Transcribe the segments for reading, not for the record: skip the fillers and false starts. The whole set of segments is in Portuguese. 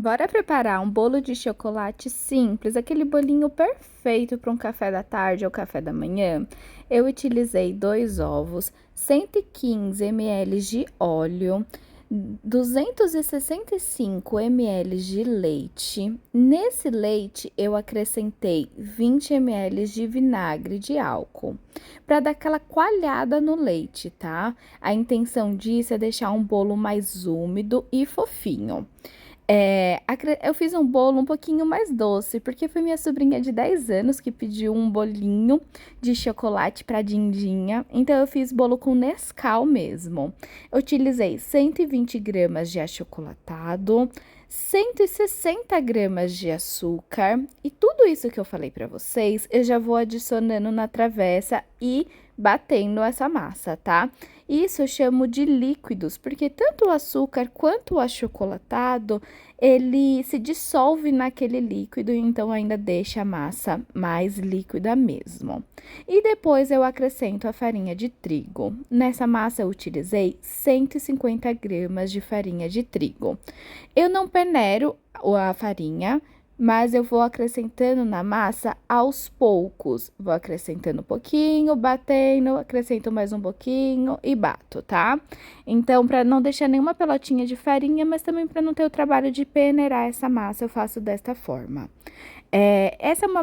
Bora preparar um bolo de chocolate simples, aquele bolinho perfeito para um café da tarde ou café da manhã. Eu utilizei 2 ovos, 115 ml de óleo, 265 ml de leite. Nesse leite, eu acrescentei 20 ml de vinagre de álcool, para dar aquela coalhada no leite, tá? A intenção disso é deixar um bolo mais úmido e fofinho. Eu fiz um bolo um pouquinho mais doce, porque foi minha sobrinha de 10 anos que pediu um bolinho de chocolate para Dindinha, então eu fiz bolo com Nescau mesmo. Eu utilizei 120 gramas de achocolatado, 160 gramas de açúcar, e tudo isso que eu falei para vocês, eu já vou adicionando na travessa e batendo essa massa, tá? Isso eu chamo de líquidos, porque tanto o açúcar quanto o achocolatado, ele se dissolve naquele líquido, então ainda deixa a massa mais líquida mesmo. E depois eu acrescento a farinha de trigo. Nessa massa eu utilizei 150 gramas de farinha de trigo. Eu não peneiro a farinha, mas eu vou acrescentando na massa aos poucos. Vou acrescentando um pouquinho, batendo, acrescento mais um pouquinho e bato, tá? Então, para não deixar nenhuma pelotinha de farinha, mas também para não ter o trabalho de peneirar essa massa, eu faço desta forma. Essa é uma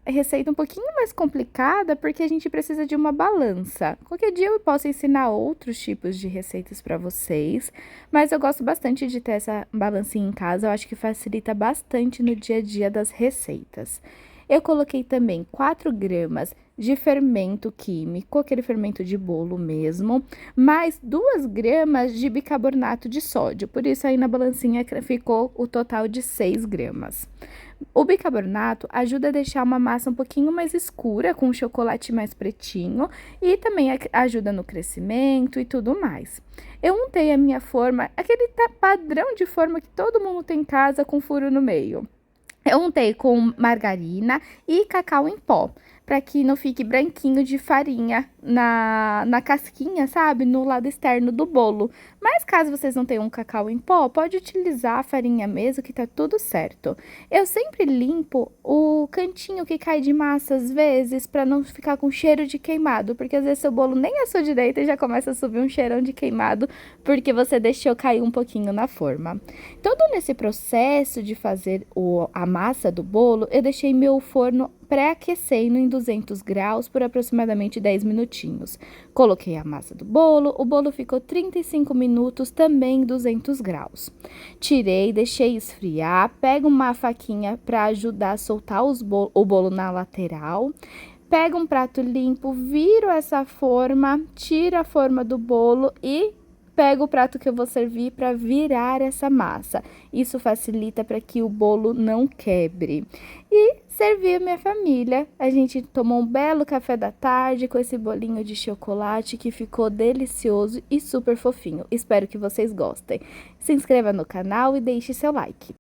receita um pouquinho mais complicada, porque a gente precisa de uma balança. Qualquer dia eu posso ensinar outros tipos de receitas para vocês, mas eu gosto bastante de ter essa balancinha em casa, eu acho que facilita bastante no dia a dia das receitas. Eu coloquei também 4 gramas de fermento químico, aquele fermento de bolo mesmo, mais 2 gramas de bicarbonato de sódio, por isso aí na balancinha ficou o total de 6 gramas. O bicarbonato ajuda a deixar uma massa um pouquinho mais escura, com o chocolate mais pretinho, e também ajuda no crescimento e tudo mais. Eu untei a minha forma, aquele padrão de forma que todo mundo tem em casa, com furo no meio. Eu untei com margarina e cacau em pó, para que não fique branquinho de farinha na casquinha, sabe? No lado externo do bolo. Mas caso vocês não tenham um cacau em pó, pode utilizar a farinha mesmo, que tá tudo certo. Eu sempre limpo o cantinho que cai de massa às vezes, para não ficar com cheiro de queimado, porque às vezes seu bolo nem assou direito e já começa a subir um cheirão de queimado, porque você deixou cair um pouquinho na forma. Todo nesse processo de fazer a massa do bolo, eu deixei meu forno pré-aquecendo em 200 graus por aproximadamente 10 minutinhos. Coloquei a massa do bolo, o bolo ficou 35 minutos também em 200 graus. Tirei, deixei esfriar, pego uma faquinha para ajudar a soltar o bolo na lateral. Pego um prato limpo, viro essa forma, tiro a forma do bolo e pego o prato que eu vou servir para virar essa massa. Isso facilita para que o bolo não quebre. E servi a minha família. A gente tomou um belo café da tarde com esse bolinho de chocolate que ficou delicioso e super fofinho. Espero que vocês gostem. Se inscreva no canal e deixe seu like.